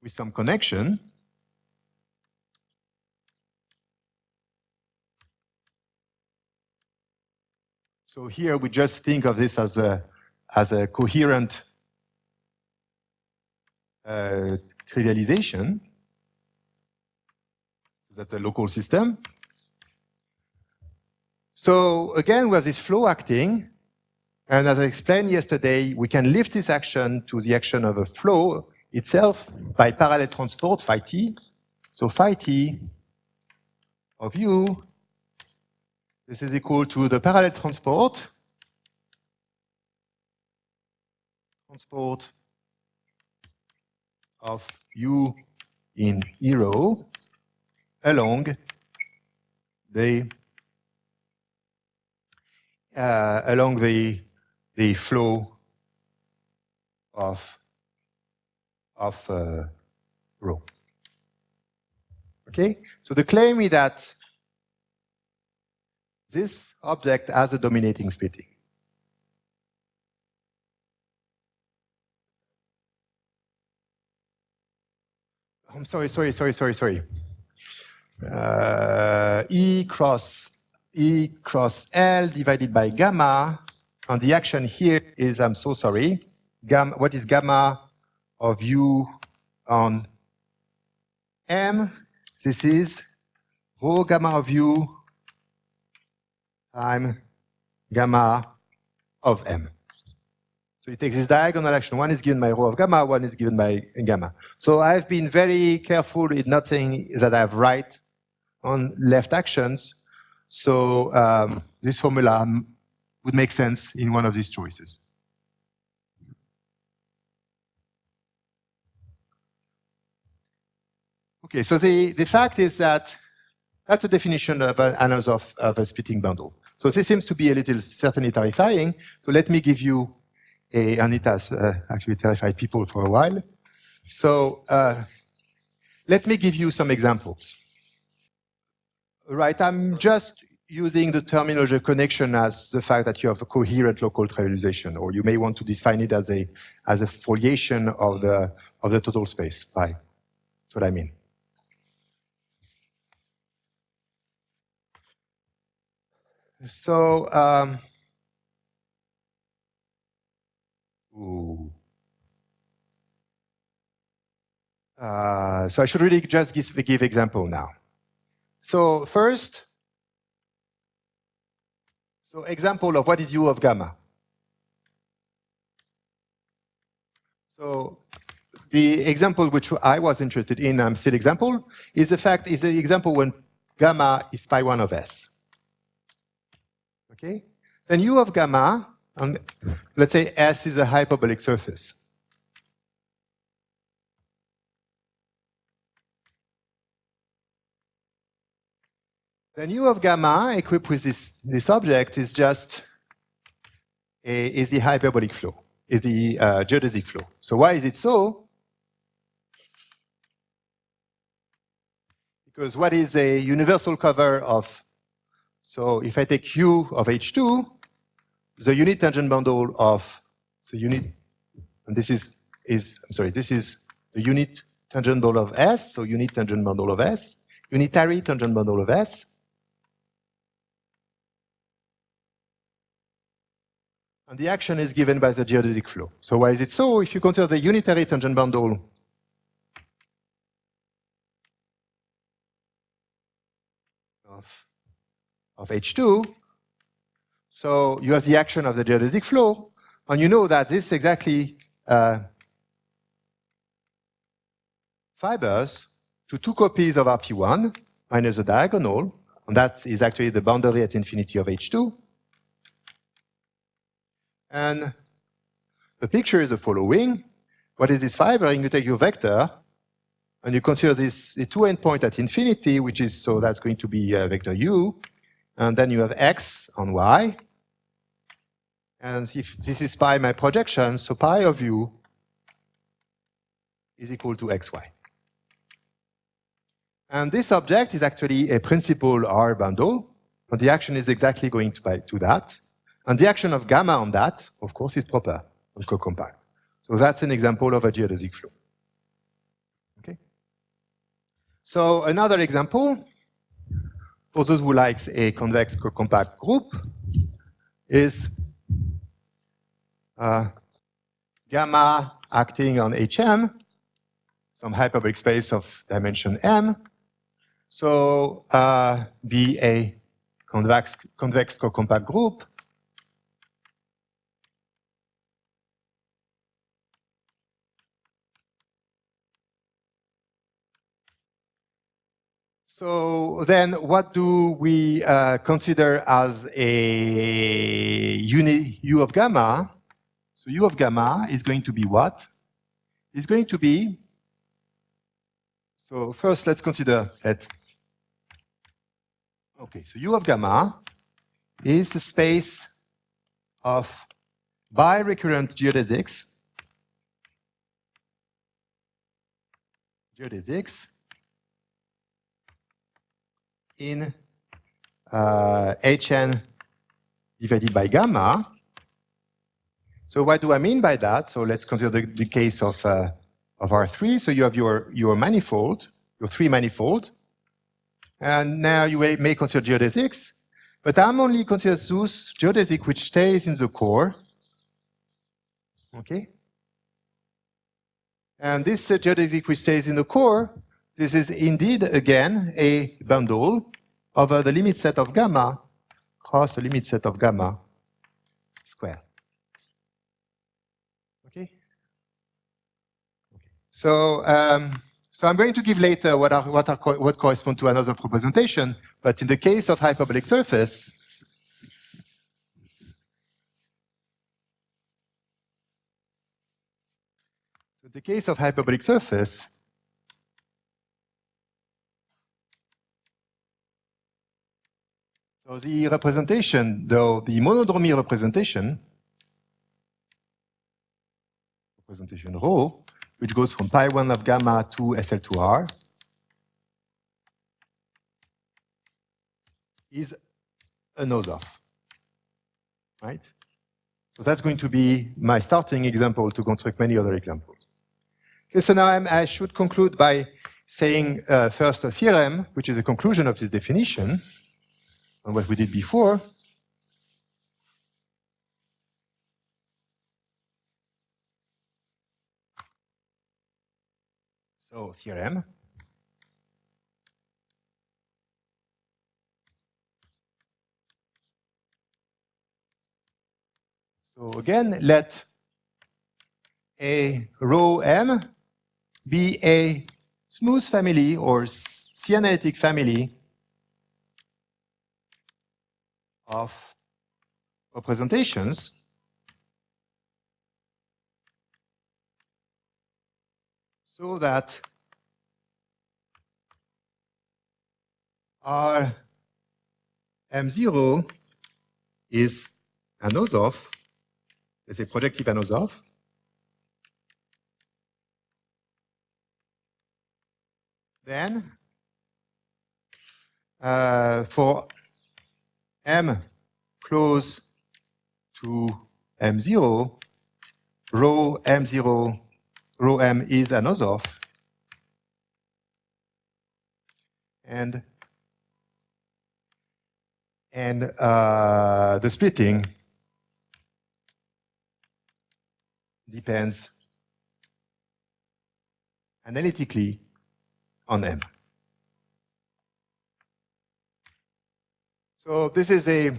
with some connection. So here we just think of this as a coherent trivialization. That's a local system. So again, we have this flow acting, and as I explained yesterday, we can lift this action to the action of a flow itself by parallel transport phi t. So phi t of u, this is equal to the parallel transport of u in E rho along the flow of rho. Okay, so the claim is that this object has a dominating splitting. I'm sorry. E cross L divided by gamma, and the action here is, I'm so sorry, gamma, what is gamma of u on M? This is rho gamma of u times gamma of M. So it takes this diagonal action. One is given by rho of gamma, one is given by gamma. So I've been very careful in not saying that I have right on left actions. So this formula would make sense in one of these choices. Okay, so the fact is that that's a definition of an Anosov of a splitting bundle. So this seems to be a little certainly terrifying. So let me give you and it has actually terrified people for a while. So let me give you some examples. Right, I'm just using the terminology connection as the fact that you have a coherent local trivialization, or you may want to define it as a foliation of the total space pi. That's what I mean. So so I should really just give example now. So first, so example of what is U of gamma. So the example which I was interested in, I'm still example, is the example when gamma is pi 1 of S. Okay? Then U of gamma, and let's say S is a hyperbolic surface. Then U of gamma equipped with this object is just is the hyperbolic flow, is the geodesic flow. So why is it so? Because what is a universal cover of, so if I take U of H2, the unit tangent bundle of the unit, and this is the unit tangent bundle of S, so unit tangent bundle of S, unitary tangent bundle of S. And the action is given by the geodesic flow. So why is it so? If you consider the unitary tangent bundle of H2, so you have the action of the geodesic flow, and you know that this exactly fibers to two copies of RP1 minus the diagonal, and that is actually the boundary at infinity of H2. And the picture is the following. What is this fibering? You take your vector, and you consider this a two endpoint at infinity, which is, so that's going to be vector u, and then you have x on y. And if this is pi my projection, so pi of u is equal to xy. And this object is actually a principal R bundle, and the action is exactly going to that. And the action of gamma on that, of course, is proper and co-compact. So that's an example of a geodesic flow. Okay. So another example, for those who likes a convex co-compact group, is gamma acting on HM, some hyperbolic space of dimension m. So be a convex co-compact group. So then what do we consider as a u of gamma? So u of gamma is going to be what? It's going to be, so first let's consider that, okay, so u of gamma is a space of birecurrent geodesics in Hn divided by gamma. So what do I mean by that? So let's consider the case of R3. So you have your manifold, your three manifold. And now you may consider geodesics, but I'm only considering those geodesic which stays in the core. Okay? And this geodesic which stays in the core, this is indeed, again, a bundle over the limit set of gamma cross the limit set of gamma square. Okay? So, so I'm going to give later what correspond to another representation, but in the case of hyperbolic surface, so the case of hyperbolic surface, so the representation, though the monodromy representation rho, which goes from pi1 of gamma to SL2R, is Anosov, right? So that's going to be my starting example to construct many other examples. Okay, so now I should conclude by saying first a theorem, which is a conclusion of this definition, on what we did before. So theorem. So again, let a rho m be a smooth family or C-analytic family of representations so that R M0 is Anosov, it's a projective Anosov. Then for M close to M0, rho M0, rho M is Anosov. And the splitting depends analytically on M. So this is a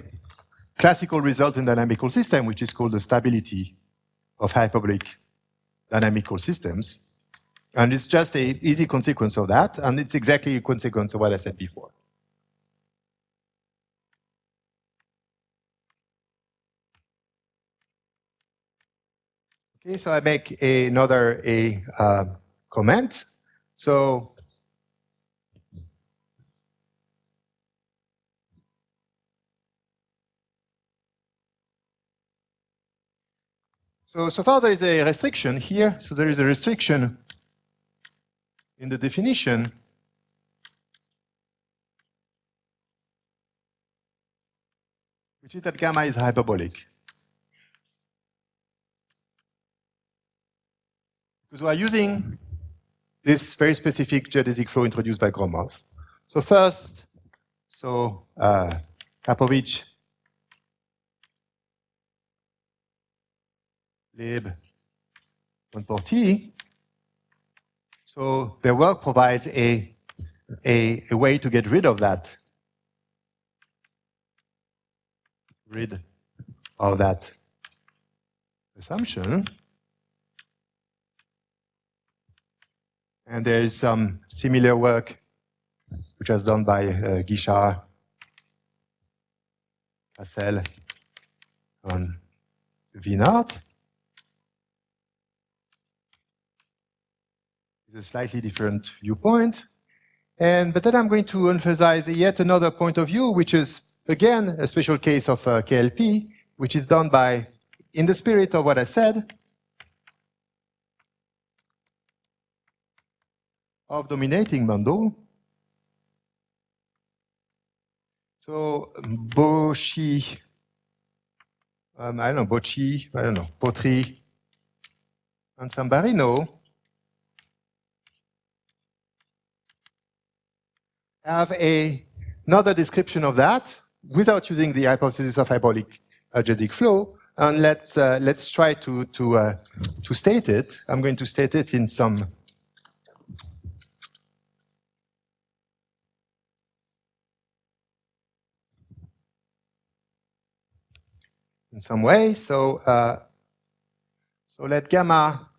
classical result in dynamical system, which is called the stability of hyperbolic dynamical systems. And it's just an easy consequence of that, and it's exactly a consequence of what I said before. Okay, so I make another comment. So far there is a restriction here. So there is a restriction in the definition which is that gamma is hyperbolic. Because we are using this very specific geodesic flow introduced by Gromov. So first, Kapovic, Lib, and Porti. So their work provides a way to get rid of that. Assumption. And there is some similar work which was done by Guichard, Cassel, and Wienhard. It's a slightly different viewpoint. But then I'm going to emphasize yet another point of view, which is, again, a special case of KLP, which is done by, in the spirit of what I said, of dominating bundle. So Potri, and Sambarino have another description of that without using the hypothesis of hyperbolic geodesic flow. And let's try to state it. I'm going to state it in some way. So let gamma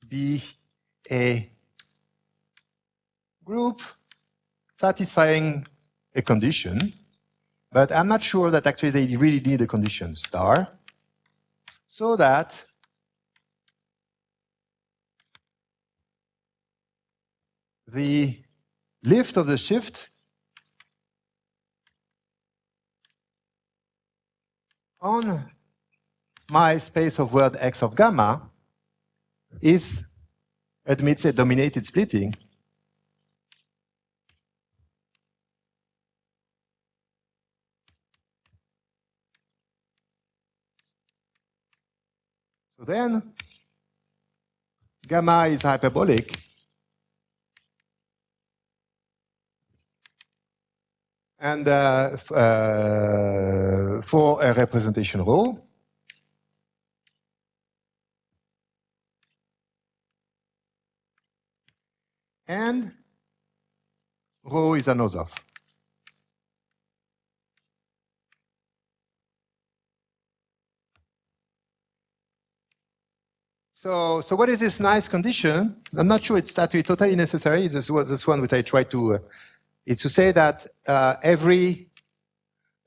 be a group satisfying a condition, but I'm not sure that actually they really need a condition star, so that the lift of the shift on my space of word X of gamma admits a dominated splitting so then gamma is hyperbolic and for a representation rho. And rho is Anosov. So what is this nice condition? I'm not sure it's actually totally necessary. This one which I try to, it's to say that there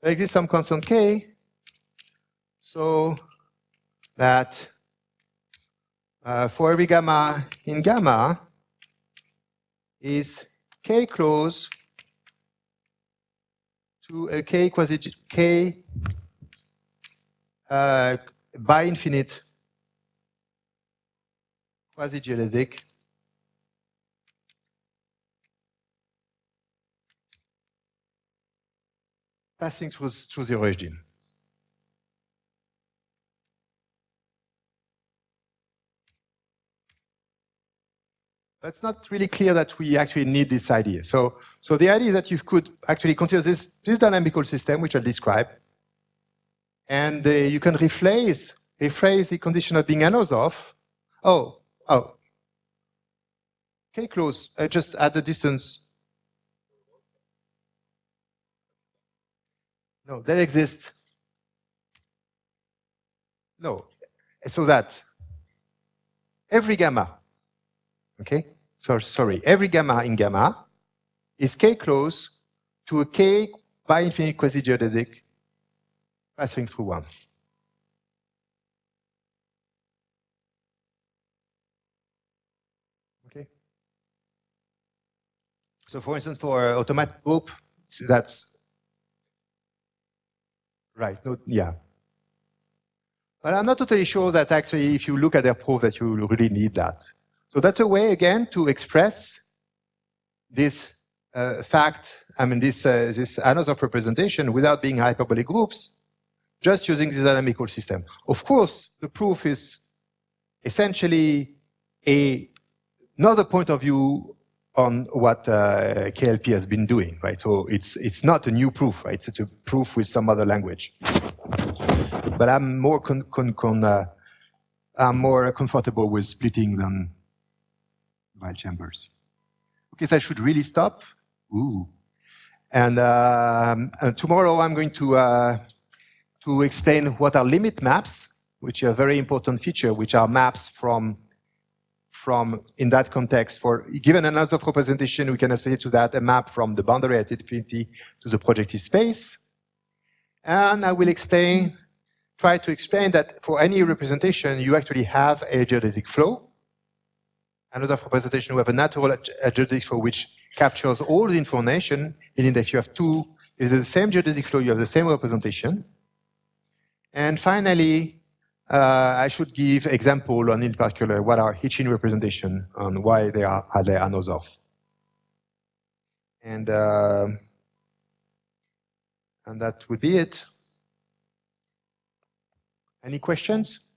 exists some constant k, so that for every gamma in gamma is k close to a k by infinite quasi-geodesic passing through the origin. But it's not really clear that we actually need this idea. So the idea is that you could actually consider this dynamical system, which I'll describe, and you can rephrase the condition of being Anosov. K close, just at the distance. No, there exists. No, so that every gamma, okay? Sorry, every gamma in gamma is k close to a k by infinite quasi-geodesic passing through 1. Okay. So for instance, for automatic group, that's right. No, yeah. But I'm not totally sure that actually, if you look at their proof, that you really need that. So that's a way, again, to express this fact, this Anosov representation without being hyperbolic groups, just using this dynamical system. Of course, the proof is essentially another point of view on what KLP has been doing, right? So it's not a new proof, right? It's a proof with some other language. But I'm more I'm more comfortable with splitting than Weil chambers. Okay, so I should really stop. Ooh. And tomorrow I'm going to explain what are limit maps, which are a very important feature, which are maps from in that context, for given an Anosov representation, we can associate to that a map from the boundary at infinity to the projective space. And I will try to explain that for any representation, you actually have a geodesic flow. Another representation, we have a natural geodesic flow which captures all the information, meaning that if you have if there's the same geodesic flow, you have the same representation. And finally, I should give example on, in particular, what are Hitchin representation and why they are they Anosov. And that would be it. Any questions?